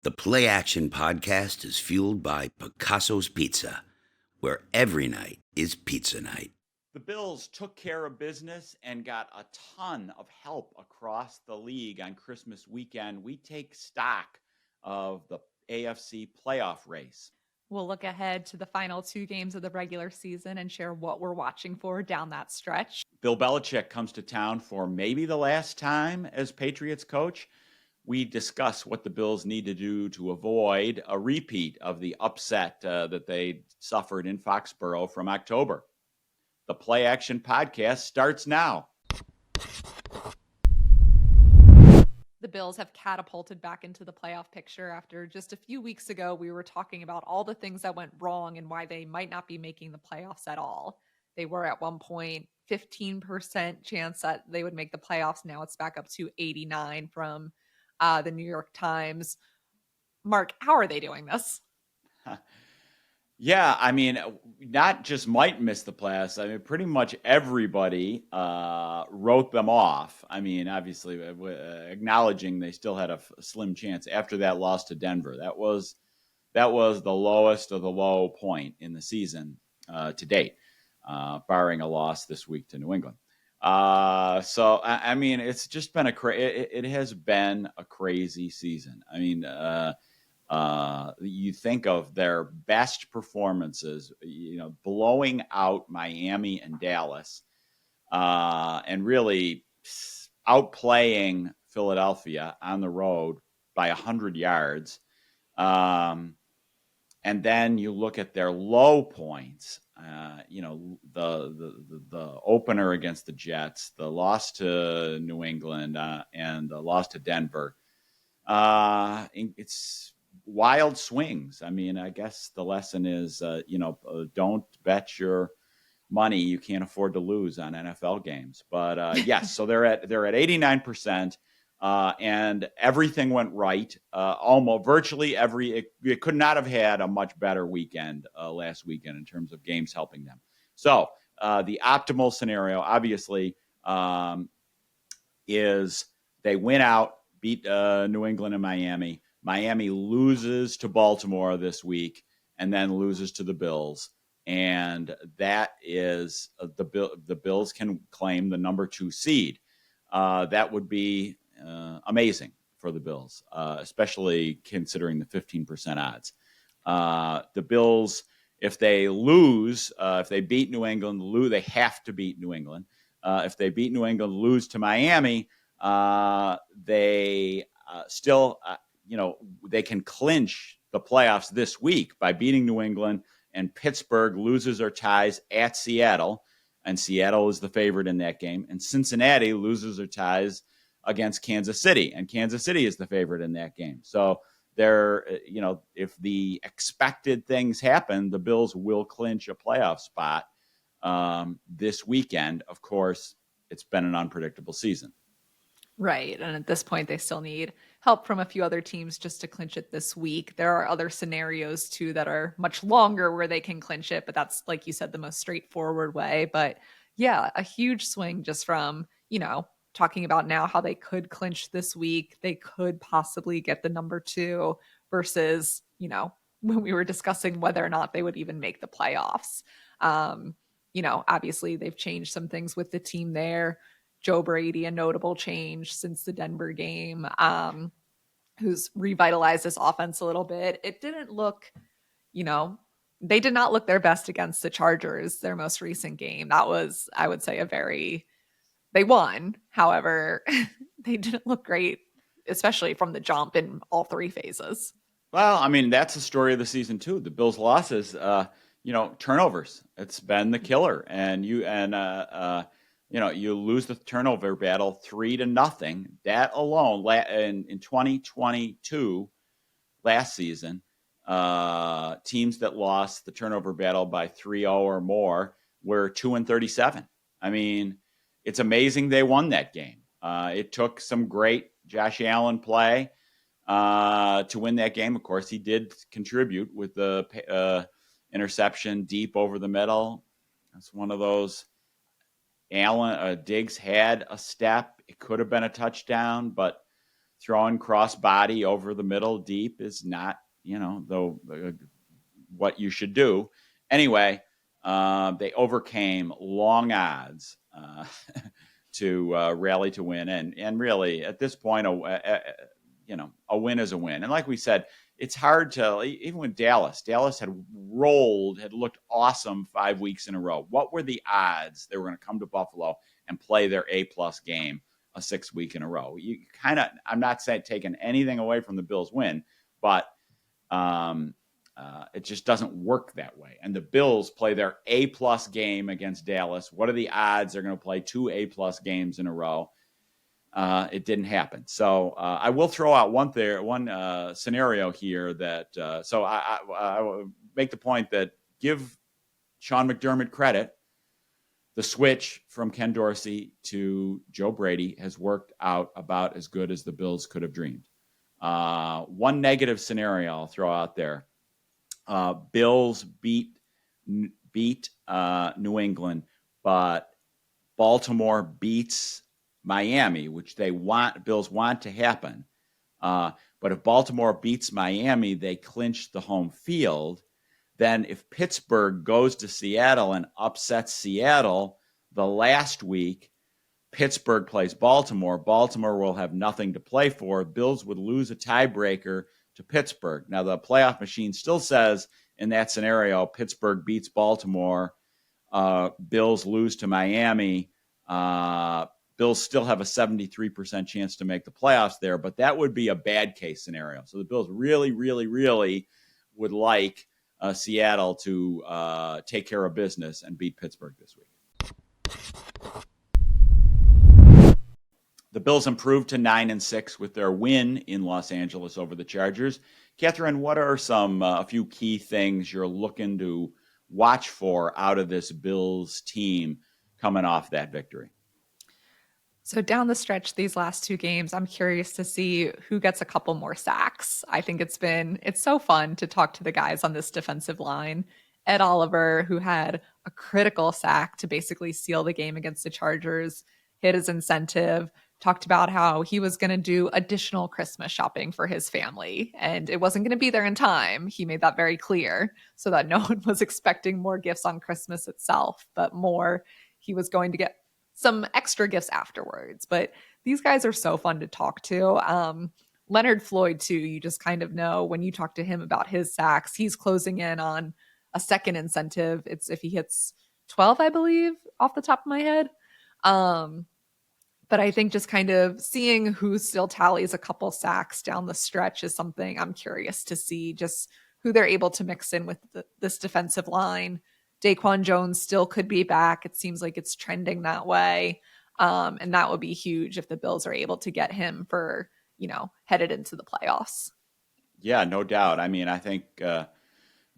The PlayAction Podcast is fueled by Picasso's Pizza, where every night is pizza night. The Bills took care of business and got a ton of help across the league on Christmas weekend. We take stock of the AFC playoff race. We'll look ahead to the final two games of the regular season and share what we're watching for down that stretch. Bill Belichick comes to town for maybe the last time as Patriots coach. We discuss what the Bills need to do to avoid a repeat of the upset that they suffered in Foxborough from October. The PlayAction Podcast starts now. The Bills have catapulted back into the playoff picture after just a few weeks ago we were talking about all the things that went wrong and why they might not be making the playoffs at all. They were at one point 15% chance that they would make the playoffs. Now it's back up to 89 from the New York Times. Mark, how are they doing this? Yeah, I mean, not just might miss the playoffs. I mean, pretty much everybody wrote them off. I mean, obviously, acknowledging they still had a slim chance after that loss to Denver. That was the lowest of the low point in the season to date, barring a loss this week to New England. So I mean, it's just been it has been a crazy season. I mean, you think of their best performances, blowing out Miami and Dallas, and really outplaying Philadelphia on the road by 100 yards. And then you look at their low points, the opener against the Jets, the loss to New England, and the loss to Denver. It's wild swings. I mean, I guess the lesson is, don't bet your money you can't afford to lose on NFL games. But yes, so they're at 89%. And everything went right. Almost virtually it could not have had a much better weekend last weekend in terms of games helping them. So the optimal scenario, obviously, is they win out, beat New England and Miami. Miami loses to Baltimore this week and then loses to the Bills. And that is the Bills can claim the number 2 seed. That would be amazing for the Bills, especially considering the 15% odds. The Bills, if they lose, if they beat New England, they have to beat New England. If they beat New England, lose to Miami, they still, they can clinch the playoffs this week by beating New England, and Pittsburgh loses or ties at Seattle, and Seattle is the favorite in that game, and Cincinnati loses or ties against Kansas City, and Kansas City is the favorite in that game. So they're, if the expected things happen, the Bills will clinch a playoff spot this weekend. Of course, it's been an unpredictable season. Right. And at this point, they still need help from a few other teams just to clinch it this week. There are other scenarios, too, that are much longer where they can clinch it. But that's, like you said, the most straightforward way. But yeah, a huge swing just from, talking about now how they could clinch this week. They could possibly get the number 2 versus, when we were discussing whether or not they would even make the playoffs. Obviously, they've changed some things with the team there. Joe Brady, a notable change since the Denver game, who's revitalized this offense a little bit. It didn't look, they did not look their best against the Chargers, their most recent game. That was, I would say, they won. However, they didn't look great, especially from the jump in all 3 phases. Well, I mean, that's the story of the season, too. The Bills' losses, turnovers. It's been the killer. And you lose the turnover battle 3-0. That alone, in 2022, last season, teams that lost the turnover battle by 3-0 or more were 2-37. I mean, it's amazing they won that game. It took some great Josh Allen play to win that game. Of course, he did contribute with the interception deep over the middle. That's one of those. Diggs had a step. It could have been a touchdown, but throwing cross body over the middle deep is not, what you should do. Anyway, they overcame long odds to rally to win. And really, at this point, a win is a win. And like we said, it's hard to, even with Dallas had looked awesome 5 weeks in a row. What were the odds they were going to come to Buffalo and play their A-plus game a 6 week in a row? I'm not saying taking anything away from the Bills win, but it just doesn't work that way. And the Bills play their A-plus game against Dallas. What are the odds they're going to play 2 A-plus games in a row? It didn't happen. So I will throw out one scenario here that so I will make the point that give Sean McDermott credit. The switch from Ken Dorsey to Joe Brady has worked out about as good as the Bills could have dreamed. One negative scenario I'll throw out there. Bills beat New England, but Baltimore beats Miami, which Bills want to happen. But if Baltimore beats Miami, they clinch the home field. Then if Pittsburgh goes to Seattle and upsets Seattle the last week, Pittsburgh plays Baltimore. Baltimore will have nothing to play for. Bills would lose a tiebreaker to Pittsburgh. Now, the playoff machine still says in that scenario, Pittsburgh beats Baltimore, Bills lose to Miami. Bills still have a 73% chance to make the playoffs there, but that would be a bad case scenario. So the Bills really, really, really would like Seattle to take care of business and beat Pittsburgh this week. The Bills improved to 9-6 with their win in Los Angeles over the Chargers. Katherine, what are a few key things you're looking to watch for out of this Bills team coming off that victory? So down the stretch, these last 2 games, I'm curious to see who gets a couple more sacks. I think it's so fun to talk to the guys on this defensive line. Ed Oliver, who had a critical sack to basically seal the game against the Chargers, hit his incentive, talked about how he was going to do additional Christmas shopping for his family, and it wasn't going to be there in time. He made that very clear so that no one was expecting more gifts on Christmas itself, but he was going to get some extra gifts afterwards. But these guys are so fun to talk to. Leonard Floyd, too, you just kind of know when you talk to him about his sacks, he's closing in on a second incentive. It's if he hits 12, I believe, off the top of my head. But I think just kind of seeing who still tallies a couple sacks down the stretch is something I'm curious to see, just who they're able to mix in with this defensive line. Daquan Jones still could be back. It seems like it's trending that way. And that would be huge if the Bills are able to get him for, headed into the playoffs. Yeah, no doubt. I mean, I think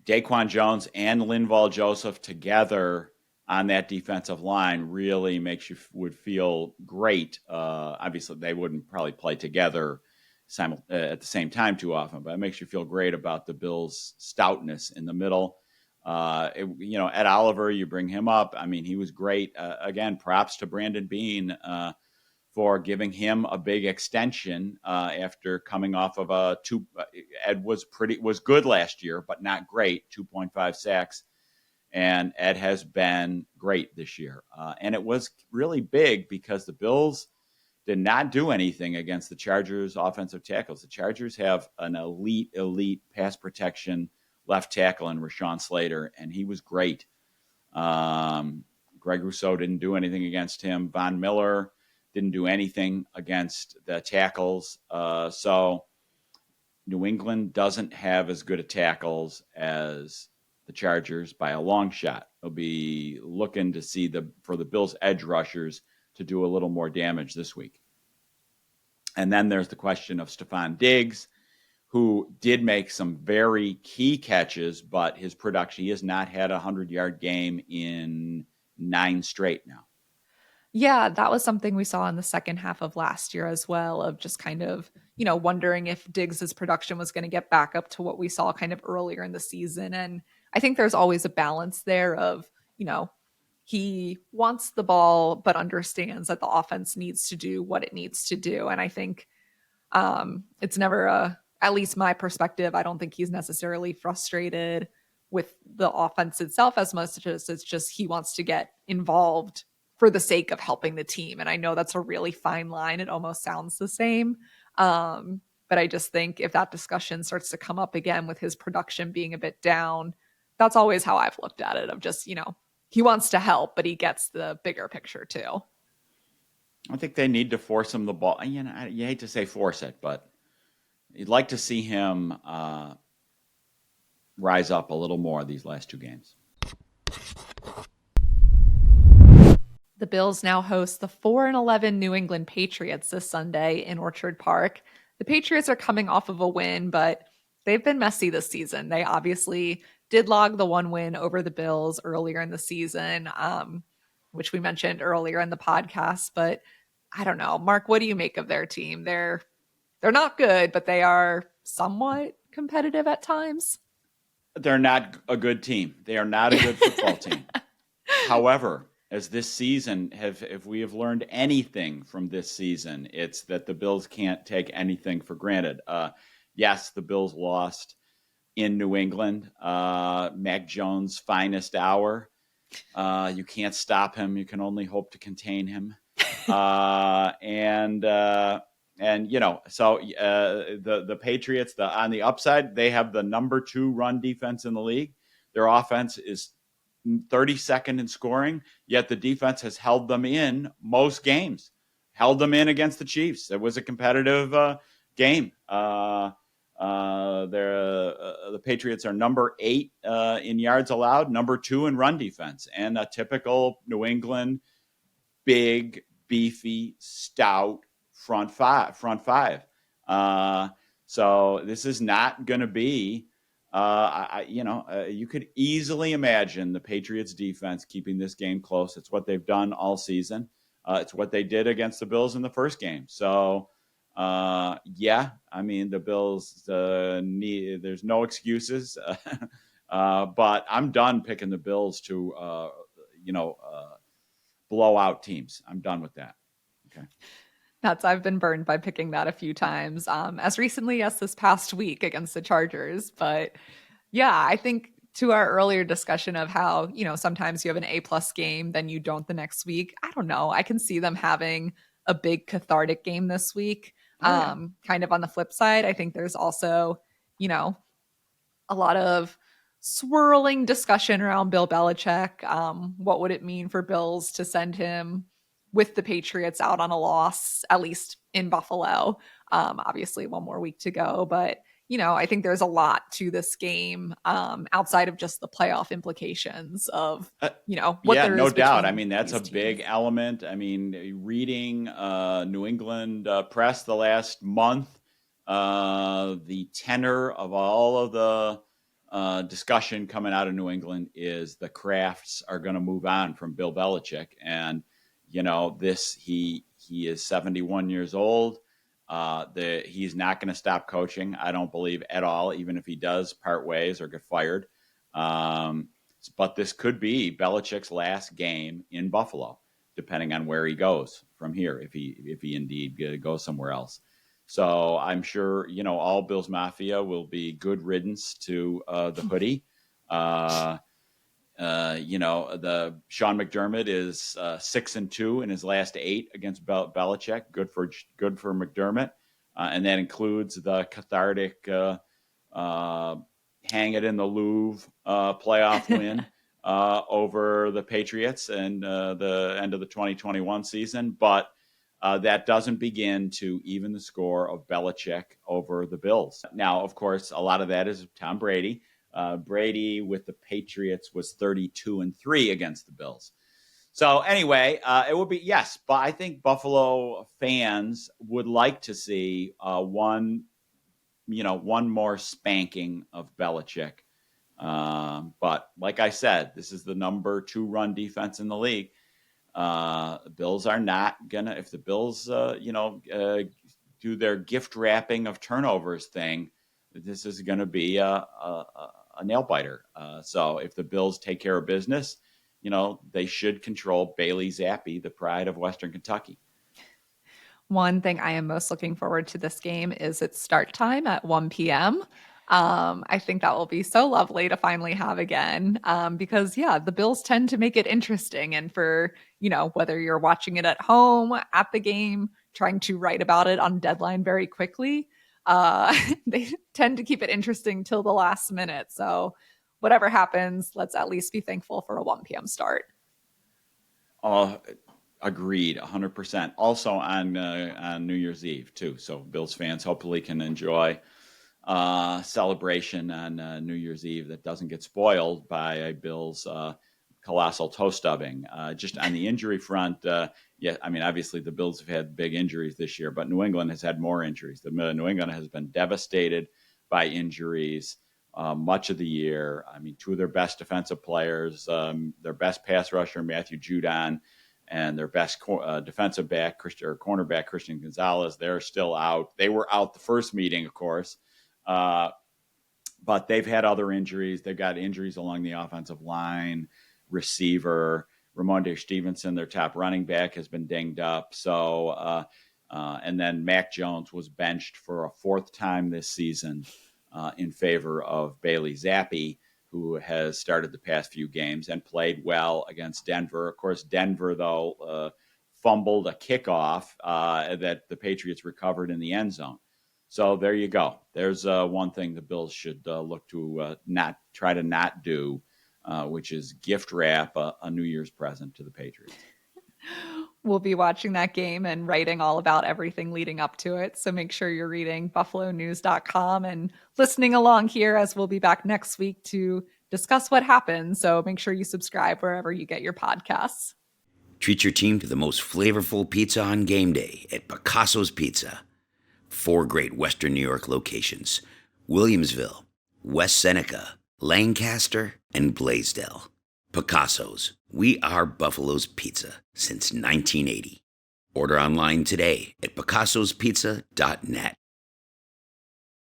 Daquan Jones and Linval Joseph together on that defensive line really would feel great. Obviously, they wouldn't probably play together at the same time too often, but it makes you feel great about the Bills' stoutness in the middle. Ed Oliver, you bring him up. I mean, he was great. Again, props to Brandon Beane for giving him a big extension after coming off of Ed was good last year, but not great. 2.5 sacks. And Ed has been great this year. And it was really big because the Bills did not do anything against the Chargers' offensive tackles. The Chargers have an elite pass protection left tackle in Rashawn Slater, and he was great. Greg Rousseau didn't do anything against him. Von Miller didn't do anything against the tackles. So New England doesn't have as good a tackles as the Chargers by a long shot. They'll be looking to see for the Bills' edge rushers to do a little more damage this week. And then there's the question of Stefon Diggs, who did make some very key catches, but his production, he has not had a 100-yard game in 9 straight now. Yeah, that was something we saw in the second half of last year as well, of just kind of, wondering if Diggs' production was going to get back up to what we saw kind of earlier in the season. And I think there's always a balance there of, he wants the ball, but understands that the offense needs to do what it needs to do. And I think It's never at least my perspective, I don't think he's necessarily frustrated with the offense itself as much as it's just he wants to get involved for the sake of helping the team. And I know that's a really fine line. It almost sounds the same. But I just think if that discussion starts to come up again with his production being a bit down, that's always how I've looked at it, of just, he wants to help, but he gets the bigger picture too. I think they need to force him the ball. You hate to say force it, but you'd like to see him rise up a little more these last two games. The Bills now host the 4-11 New England Patriots this Sunday in Orchard Park. The Patriots are coming off of a win, but they've been messy this season. They obviously did log the one win over the Bills earlier in the season, which we mentioned earlier in the podcast. But I don't know, Mark, what do you make of their team? They're not good, but they are somewhat competitive at times. They're not a good team. They are not a good football team. However, as this season, if we have learned anything from this season, it's that the Bills can't take anything for granted. Yes, the Bills lost in New England. Mac Jones' finest hour. You can't stop him. You can only hope to contain him. The Patriots, on the upside, they have the number 2 run defense in the league. Their offense is 32nd in scoring, yet the defense has held them in most games. Held them in against the Chiefs. It was a competitive game. The Patriots are number 8 in yards allowed, number 2 in run defense, and a typical New England big, beefy, stout front five. So this is not going to be. You could easily imagine the Patriots defense keeping this game close. It's what they've done all season. It's what they did against the Bills in the first game. So, the Bills there's no excuses. But I'm done picking the Bills to, blow out teams. I'm done with that. Okay. I've been burned by picking that a few times, as recently as this past week against the Chargers. But yeah, I think to our earlier discussion of how, sometimes you have an A+ game, then you don't the next week. I don't know. I can see them having a big cathartic game this week. Kind of on the flip side, I think there's also, a lot of swirling discussion around Bill Belichick. What would it mean for Bills to send him with the Patriots out on a loss, at least in Buffalo? Obviously, one more week to go, but I think there's a lot to this game outside of just the playoff implications of what there is. No doubt. I mean, that's a teams. big element. I mean, reading New England press the last month, the tenor of all of the discussion coming out of New England is the Crafts are going to move on from Bill Belichick, and he is 71 years old. He's not going to stop coaching, I don't believe at all, even if he does part ways or get fired. But this could be Belichick's last game in Buffalo, depending on where he goes from here, if he indeed goes somewhere else. So I'm sure, all Bills Mafia will be good riddance to the hoodie. The Sean McDermott is 6-2 in his last 8 against Belichick. Good for McDermott, and that includes the cathartic hang it in the Louvre playoff win over the Patriots and the end of the 2021 season. But that doesn't begin to even the score of Belichick over the Bills. Now, of course, a lot of that is Tom Brady. Brady with the Patriots was 32-3 against the Bills. So anyway, it would be, yes, but I think Buffalo fans would like to see one more spanking of Belichick. But like I said, this is the number 2 run defense in the league. The Bills are not gonna, if the Bills, do their gift wrapping of turnovers thing, this is going to be a nail biter. So if the Bills take care of business, they should control Bailey Zappi, the pride of Western Kentucky. One thing I am most looking forward to this game is its start time at 1 p.m. I think that will be so lovely to finally have again because, yeah, the Bills tend to make it interesting. And for, whether you're watching it at home, at the game, trying to write about it on deadline very quickly, they tend to keep it interesting till the last minute. So whatever happens, let's at least be thankful for a 1 p.m. start. Agreed, 100%. Also on New Year's Eve too, so Bills fans hopefully can enjoy celebration on New Year's Eve that doesn't get spoiled by a Bills colossal toe stubbing. Just on the injury front, obviously the Bills have had big injuries this year, but New England has had more injuries. New England has been devastated by injuries much of the year. I mean, two of their best defensive players, their best pass rusher, Matthew Judon, and their best defensive back, cornerback, Christian Gonzalez, they're still out. They were out the first meeting, of course, but they've had other injuries. They've got injuries along the offensive line, receiver. Ramondre Stevenson, their top running back, has been dinged up. So, and then Mac Jones was benched for a fourth time this season in favor of Bailey Zappi, who has started the past few games and played well against Denver. Of course, Denver, though, fumbled a kickoff that the Patriots recovered in the end zone. So there you go. There's one thing the Bills should look to not do, which is gift wrap a New Year's present to the Patriots. We'll be watching that game and writing all about everything leading up to it. So make sure you're reading buffalonews.com and listening along here, as we'll be back next week to discuss what happened. So make sure you subscribe wherever you get your podcasts. Treat your team to the most flavorful pizza on game day at Picasso's Pizza. 4 great Western New York locations: Williamsville, West Seneca, Lancaster, and Blaisdell. Picasso's. We are Buffalo's Pizza since 1980. Order online today at picassospizza.net.